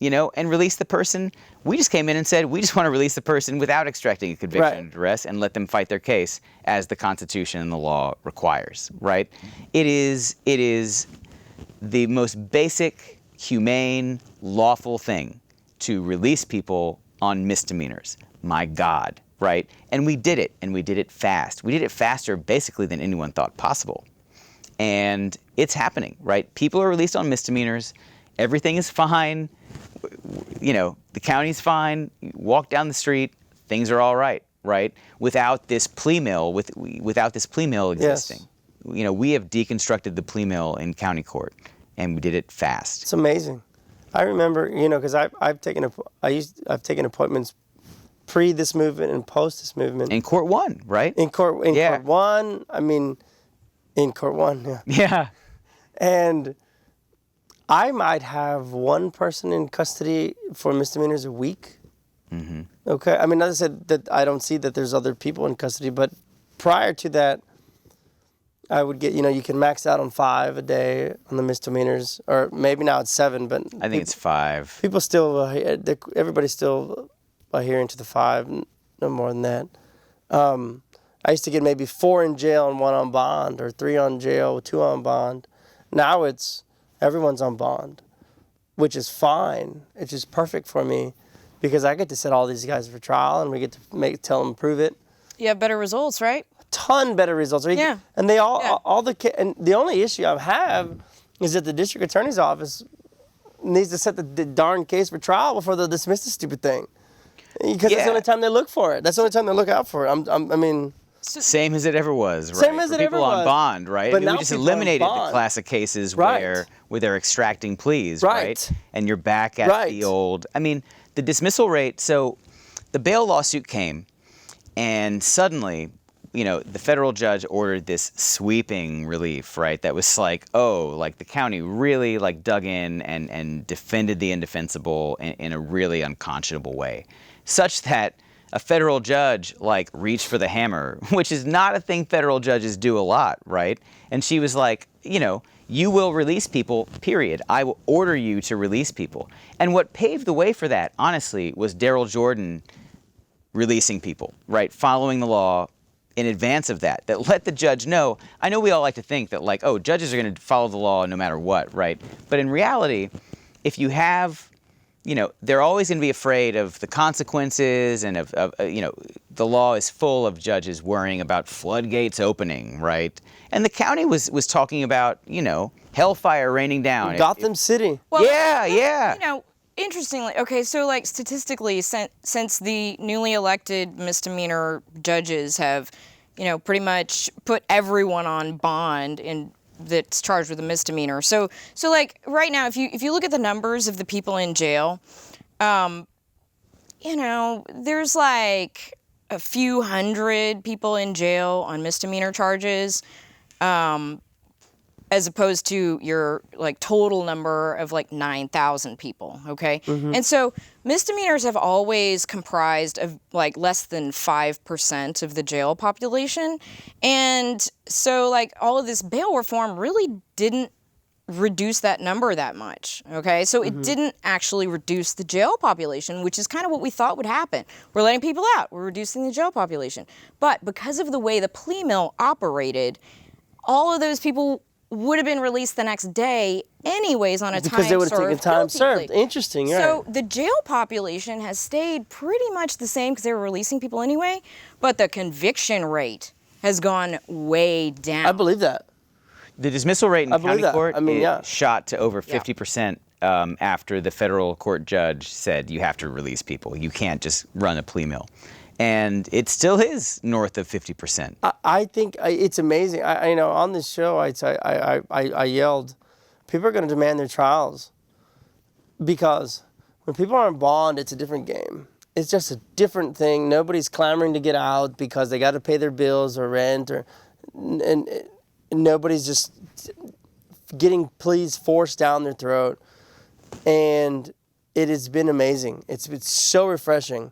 and release the person. We just came in and said we just want to release the person without extracting a conviction Right. under duress and let them fight their case as the Constitution and the law requires, right? It is the most basic, humane, lawful thing to release people on misdemeanors. My God, right? And we did it, and we did it fast. We did it faster basically than anyone thought possible. And it's happening, right? People are released on misdemeanors. Everything is fine. The county's fine. You walk down the street, things are all right, right? Without this plea mill, without this plea mill existing. Yes. We have deconstructed the plea mill in county court, and we did it fast. It's amazing. I remember, because I've taken appointments pre this movement and post this movement. In court one, right? In court one. In court one, yeah. Yeah. And I might have one person in custody for misdemeanors a week. Mm-hmm. Okay. I mean, as I said, that I don't see that there's other people in custody, but prior to that, I would get, you can max out on 5 a day on the misdemeanors, or maybe now it's 7, but I think it's 5. people still, everybody's still adhering to the 5, no more than that. I used to get maybe 4 in jail and 1 on bond, or 3 on jail, 2 on bond. Now everyone's on bond, which is fine. It's just perfect for me because I get to set all these guys for trial and we get to tell them prove it. You have better results, right? Ton better results. Yeah. And they and the only issue I have is that the district attorney's office needs to set the darn case for trial before they'll dismiss the stupid thing. Because that's the only time they look for it. That's the only time they look out for it. Same as it ever was, right? Same as For it ever people on was. bond, right? But I mean, now we just people on eliminated the bond. class of cases Right. where they're extracting pleas, Right. right? And you're back at Right. the old. I mean, the dismissal rate. So, the bail lawsuit came, and suddenly, the federal judge ordered this sweeping relief, right? That was like, the county really dug in and defended the indefensible in a really unconscionable way, such that a federal judge reached for the hammer, which is not a thing federal judges do a lot, right? And she was like, you will release people, period. I will order you to release people. And what paved the way for that, honestly, was Daryl Jordan releasing people, right? Following the law in advance of that let the judge know. I know we all like to think that judges are going to follow the law no matter what, right? But in reality, if you have they're always going to be afraid of the consequences and of the law is full of judges worrying about floodgates opening, right? And the county was talking about, hellfire raining down. Gotham City. Well, Yeah. Interestingly, okay, so statistically, since the newly elected misdemeanor judges have, pretty much put everyone on bond that's charged with a misdemeanor. So right now, if you look at the numbers of the people in jail, there's a few hundred people in jail on misdemeanor charges, as opposed to your total number of 9,000 people, okay? Mm-hmm. And so misdemeanors have always comprised of less than 5% of the jail population. And so all of this bail reform really didn't reduce that number that much, okay? So it didn't actually reduce the jail population, which is kind of what we thought would happen. We're letting people out, we're reducing the jail population. But because of the way the plea mill operated, all of those people would have been released the next day anyways on a Because they would have taken time guilty served. plea. Interesting, right. So the jail population has stayed pretty much the same because they were releasing people anyway, but the conviction rate has gone way down. I believe that. The dismissal rate in I believe county that. court I mean, yeah. shot to over 50% after the federal court judge said you have to release people. You can't just run a plea mill. And it still is north of 50%. I think it's amazing. You know, on this show, I yelled, people are going to demand their trials, because when people are on bond, it's a different game. It's just a different thing. Nobody's clamoring to get out because they got to pay their bills or rent, and nobody's just getting pleas forced down their throat. And it has been amazing. It's so refreshing.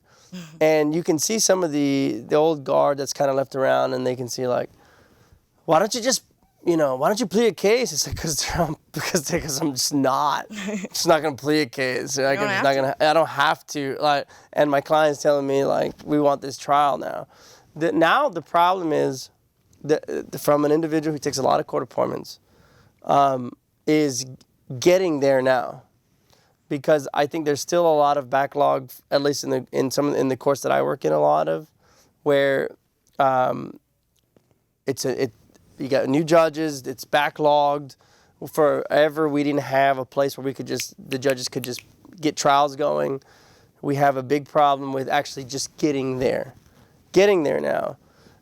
And you can see some of the old guard that's kind of left around, and they can see, like, why don't you just, why don't you plead a case? It's like, because I'm just not. Just not going to plead a case. Like, I don't have to. Like, and my client's telling me, like, we want this trial now. Now the problem is, from an individual who takes a lot of court appointments, is getting there now. Because I think there's still a lot of backlog, at least in the courts that I work in, a lot of, where you got new judges, it's backlogged. Forever we didn't have a place where the judges could just get trials going. We have a big problem with actually just getting there now.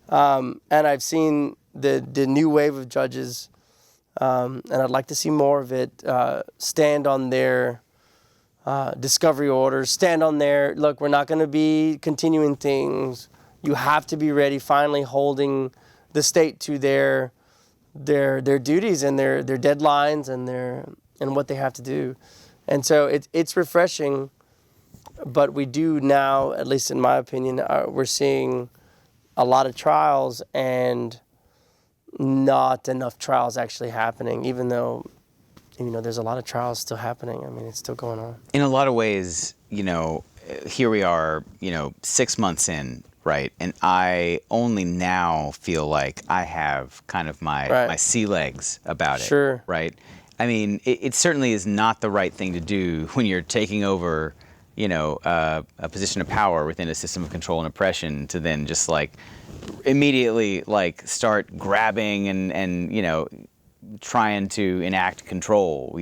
And I've seen the new wave of judges, and I'd like to see more of it, stand on their discovery orders, stand on their, look, we're not going to be continuing things. You have to be ready, finally holding the state to their duties and their deadlines and what they have to do. And so it's refreshing, but we do now, at least in my opinion, we're seeing a lot of trials and not enough trials actually happening, even though there's a lot of trials still happening. I mean, it's still going on. In a lot of ways, here we are, 6 months in, right? And I only now feel like I have kind of my sea legs about it. Sure. Right? I mean, it certainly is not the right thing to do when you're taking over, a position of power within a system of control and oppression, to then just immediately start grabbing and trying to enact control.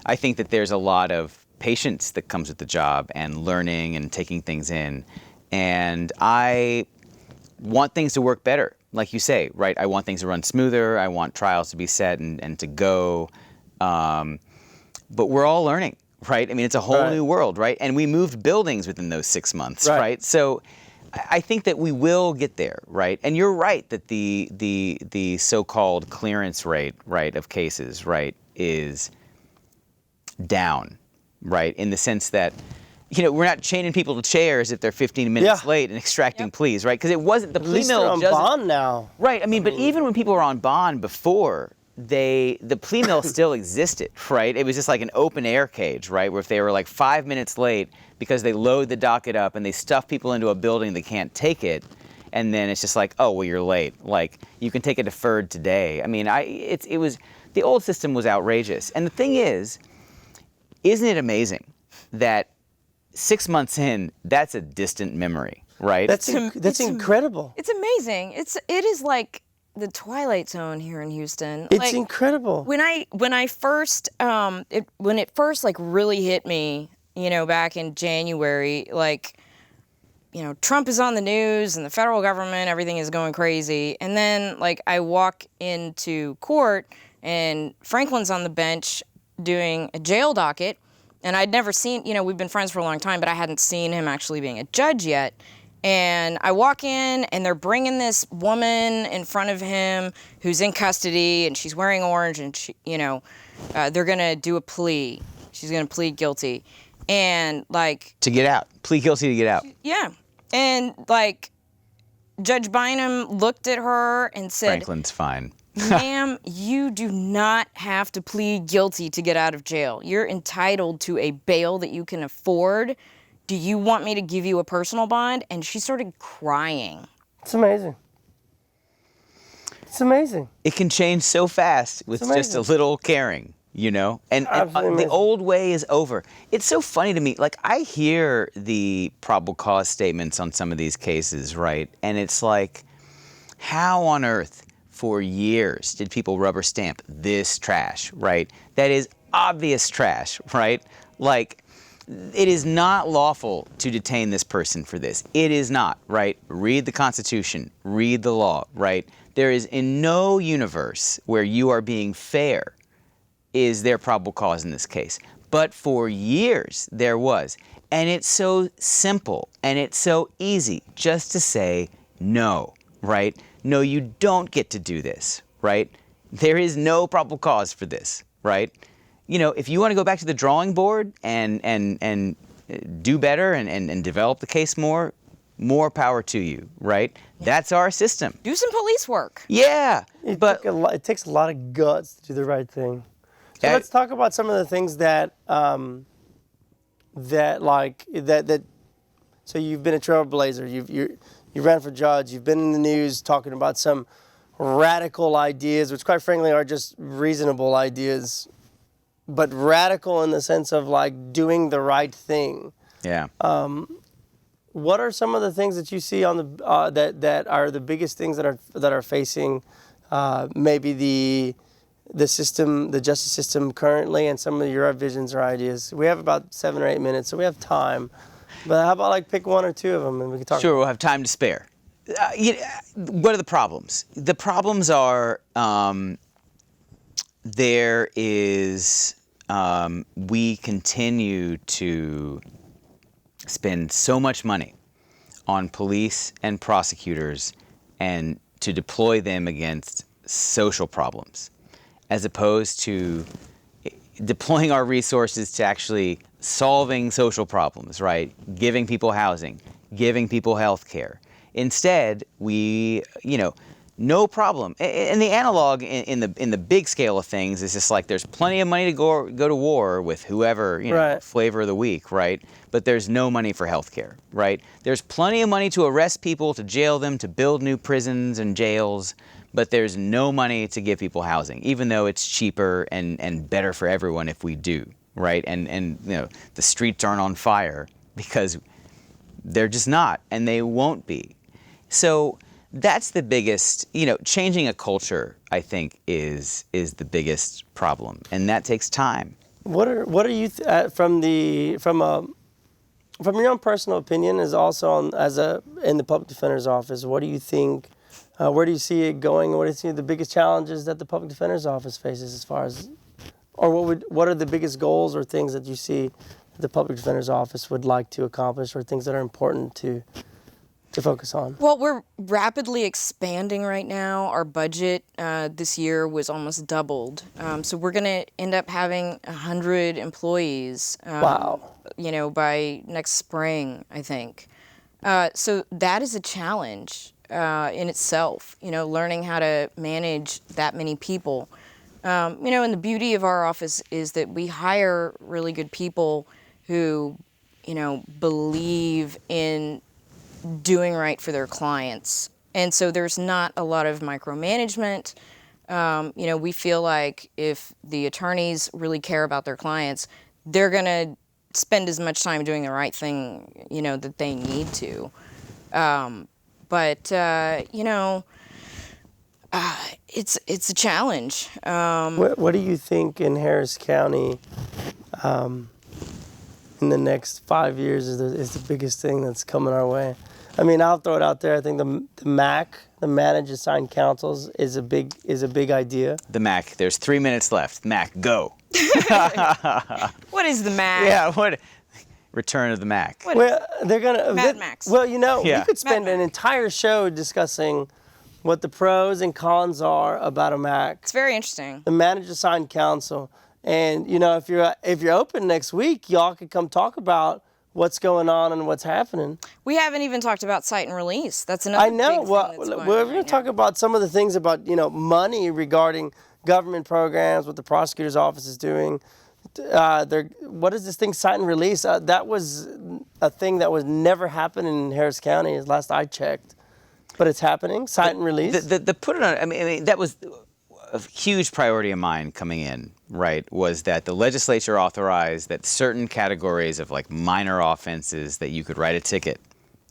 I think that there's a lot of patience that comes with the job, and learning and taking things in. And I want things to work better, like you say, right? I want things to run smoother. I want trials to be set and to go. But we're all learning, right? I mean, it's a whole new world, right? And we moved buildings within those 6 months, right? So I think that we will get there, right? And you're right that the so-called clearance rate, right, of cases, right, is down, right? In the sense that, we're not chaining people to chairs if they're 15 minutes late and extracting pleas, right? Because it wasn't the plea mill. At least they're on bond now. Right. I mean, but even when people were on bond before, the plea mill still existed, right? It was just like an open air cage, right? Where if they were 5 minutes late because they load the docket up and they stuff people into a building they can't take it, and then it's just oh, well, you're late. You can take a deferred today. I mean, it was the old system was outrageous. And the thing is, isn't it amazing that 6 months in, that's a distant memory, right? That's incredible. It's amazing. It is like the Twilight Zone here in Houston. It's incredible. When it first really hit me, back in January, Trump is on the news and the federal government, everything is going crazy. And then I walk into court and Franklin's on the bench doing a jail docket. And I'd never seen, we've been friends for a long time, but I hadn't seen him actually being a judge yet. And I walk in and they're bringing this woman in front of him who's in custody, and she's wearing orange, and they're going to do a plea. She's going to plead guilty. And to get out. Plead guilty to get out. Yeah. And Judge Bynum looked at her and said, Franklin's fine. Ma'am, you do not have to plead guilty to get out of jail. You're entitled to a bail that you can afford. Do you want me to give you a personal bond? And she started crying. It's amazing. It's amazing. It can change so fast with just a little caring, And the old way is over. It's so funny to me. I hear the probable cause statements on some of these cases, right? And it's how on earth for years did people rubber stamp this trash, right? That is obvious trash, right? Like, it is not lawful to detain this person for this. It is not, right? Read the Constitution, read the law, right? There is in no universe where you are being fair is there probable cause in this case. But for years there was. And it's so simple and it's so easy just to say no, right? No, you don't get to do this, right? There is no probable cause for this, right? You know, if you want to go back to the drawing board and do better and develop the case more power to you, right? Yeah. That's our system. Do some police work. Yeah, but it takes a lot of guts to do the right thing. So let's talk about some of the things that So you've been a trailblazer. You ran for judge. You've been in the news talking about some radical ideas, which quite frankly are just reasonable ideas, but radical in the sense of like doing the right thing. Yeah. What are some of the things that you see on the that are the biggest things that are facing maybe the system, the justice system currently, and some of your visions or ideas? We have about 7 or 8 minutes, so we have time. But how about like pick one or two of them and we can talk. Sure, we'll have time to spare. What are the problems? The problems are we continue to spend so much money on police and prosecutors and to deploy them against social problems, as opposed to deploying our resources to actually solving social problems, right? Giving people housing, giving people health care. Instead, we, no problem. And the analog in the big scale of things is just like there's plenty of money to go to war with whoever, right. Flavor of the week, right? But there's no money for health care, right? There's plenty of money to arrest people, to jail them, to build new prisons and jails, but there's no money to give people housing, even though it's cheaper and better for everyone if we do, right? And the streets aren't on fire because they're just not, and they won't be. So that's the biggest, changing a culture, I think, is the biggest problem, and that takes time. What are you from your own personal opinion, is also in the public defender's office? What do you think? Where do you see it going? What do you see the biggest challenges that the public defender's office faces, as far as, or what are the biggest goals or things that you see that the public defender's office would like to accomplish, or things that are important to focus on? Well, we're rapidly expanding right now. Our budget this year was almost doubled. So we're going to end up having 100 employees. Wow. By next spring, I think. So that is a challenge in itself, learning how to manage that many people. And the beauty of our office is that we hire really good people who, believe in doing right for their clients. And so there's not a lot of micromanagement. We feel like if the attorneys really care about their clients, they're going to spend as much time doing the right thing, that they need to. It's a challenge. What do you think in Harris County in the next 5 years is the biggest thing that's coming our way? I mean, I'll throw it out there. I think the MAC, the Managed Assigned Councils, is a big idea. The MAC. There's 3 minutes left. MAC, go. What is the MAC? Yeah, what? Return of the Mac. They're gonna Mad Max. Well, Yeah. we could spend an entire show discussing what the pros and cons are about a MAC. It's very interesting. The Managed Assigned Council, and if you're open next week, y'all could come talk about what's going on and what's happening. We haven't even talked about cite and release. That's another I know. big thing Well, that's going we're on going right to talk now. about some of the things about money regarding government programs, what the prosecutor's office is doing. What is this thing, cite and release? That was a thing that was never happened in Harris County, as last I checked. But it's happening, cite and release. The put it on. I mean, that was a huge priority of mine coming in. Right, was that the legislature authorized that certain categories of like minor offenses that you could write a ticket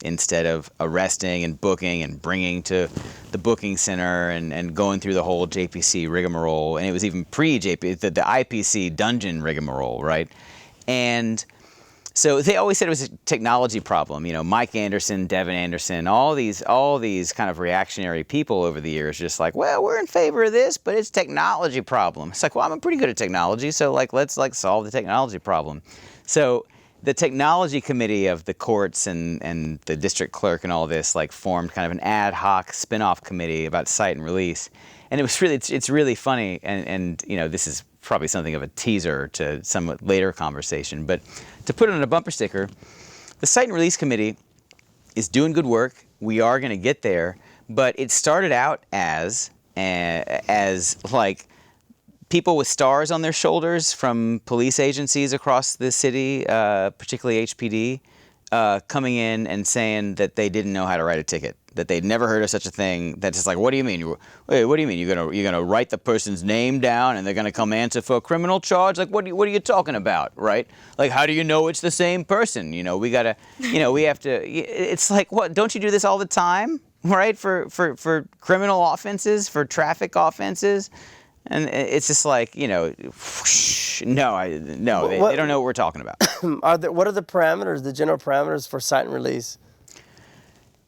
instead of arresting and booking and bringing to the booking center and going through the whole JPC rigmarole. And it was even pre-JP, the IPC dungeon rigmarole, right? And so they always said it was a technology problem. You know, Mike Anderson, Devin Anderson, all these kind of reactionary people over the years, just like, well, we're in favor of this, but it's a technology problem. It's like, well, I'm pretty good at technology, so like let's like solve the technology problem. So the technology committee of the courts and the district clerk and all this like formed kind of an ad hoc spin-off committee about cite and release. And it was really, it's really funny. And you know, this is probably something of a teaser to somewhat later conversation, but to put it on a bumper sticker, the cite and release committee is doing good work. We are going to get there, but it started out as like people with stars on their shoulders from police agencies across the city, particularly HPD, coming in and saying that they didn't know how to write a ticket, that they'd never heard of such a thing. That's just like, what do you mean? Wait, what do you mean? You're gonna write the person's name down and they're gonna come answer for a criminal charge? Like, what are you talking about, right? Like, how do you know it's the same person? You know, we gotta, you know, we have to. It's like, what? Don't you do this all the time, right? For criminal offenses, for traffic offenses. And it's just like, you know, whoosh, no, they don't know what we're talking about. What are the parameters, the general parameters for cite and release?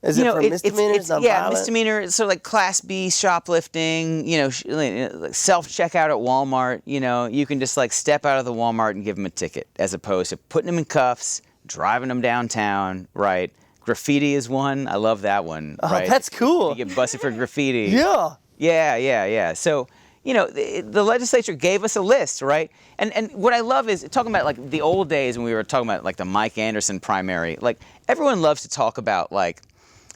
Is it for misdemeanors, not yeah, violent? misdemeanor, so like Class B shoplifting, you know, self-checkout at Walmart, you know, you can just like step out of the Walmart and give them a ticket as opposed to putting them in cuffs, driving them downtown, right? Graffiti is one. I love that one, right? That's cool. You get busted for graffiti. Yeah. Yeah. So, you know, the legislature gave us a list, right? And what I love is talking about like the old days when we were talking about like the Mike Anderson primary. Like everyone loves to talk about like,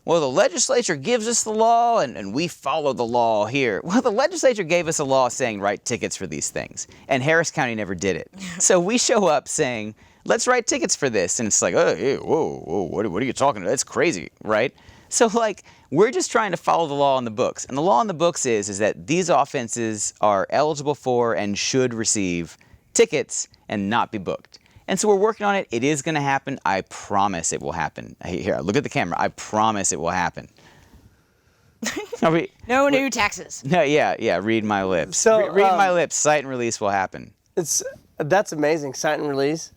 well, the legislature gives us the law and we follow the law here. Well, the legislature gave us a law saying write tickets for these things, and Harris County never did it. So we show up saying, let's write tickets for this, and it's like, oh, hey, whoa, what are you talking about? That's crazy, right? So like, we're just trying to follow the law in the books. And the law in the books is that these offenses are eligible for and should receive tickets and not be booked. And so we're working on it. It is going to happen. I promise it will happen. Here, look at the camera. I promise it will happen. No new taxes. No, yeah, read my lips. So, read my lips. Cite and release will happen. That's amazing, cite and release.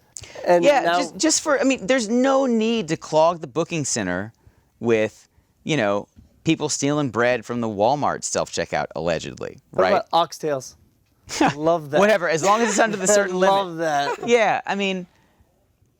And Yeah, now, just for, I mean, there's no need to clog the booking center with, you know, people stealing bread from the Walmart self-checkout, allegedly, what right? about oxtails? Love that. Whatever, as long as it's under the certain limit. Love that. Yeah, I mean,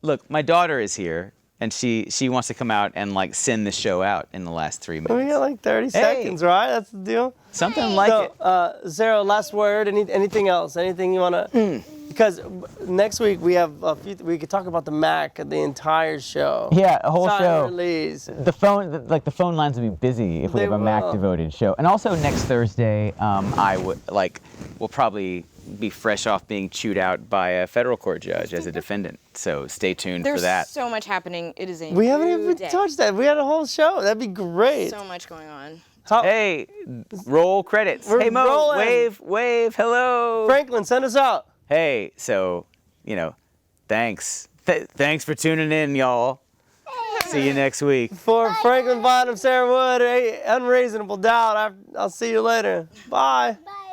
look, my daughter is here, and she wants to come out and, like, send the show out in the last 3 minutes. We got like 30 seconds, right? That's the deal. Something like it. So, Sarah, last word. Anything else? Anything you want to? Because next week we have we could talk about the Mac, the entire show. Yeah, a whole Cite show. and release. The phone lines would be busy if we They have a Mac will. devoted show. And also next Thursday, we'll probably be fresh off being chewed out by a federal court judge as a defendant. So stay tuned There's for that. so much happening. It is a We haven't new even day. touched that. We had a whole show. That'd be great. So much going on. Hey, roll credits. We're Hey Mo, rolling. wave, hello. Franklin, send us out. Hey, so, you know, thanks. Thanks for tuning in, y'all. See you next week. For Franklin Bynum, Sarah Wood, Unreasonable Doubt. I'll see you later. Bye. Bye.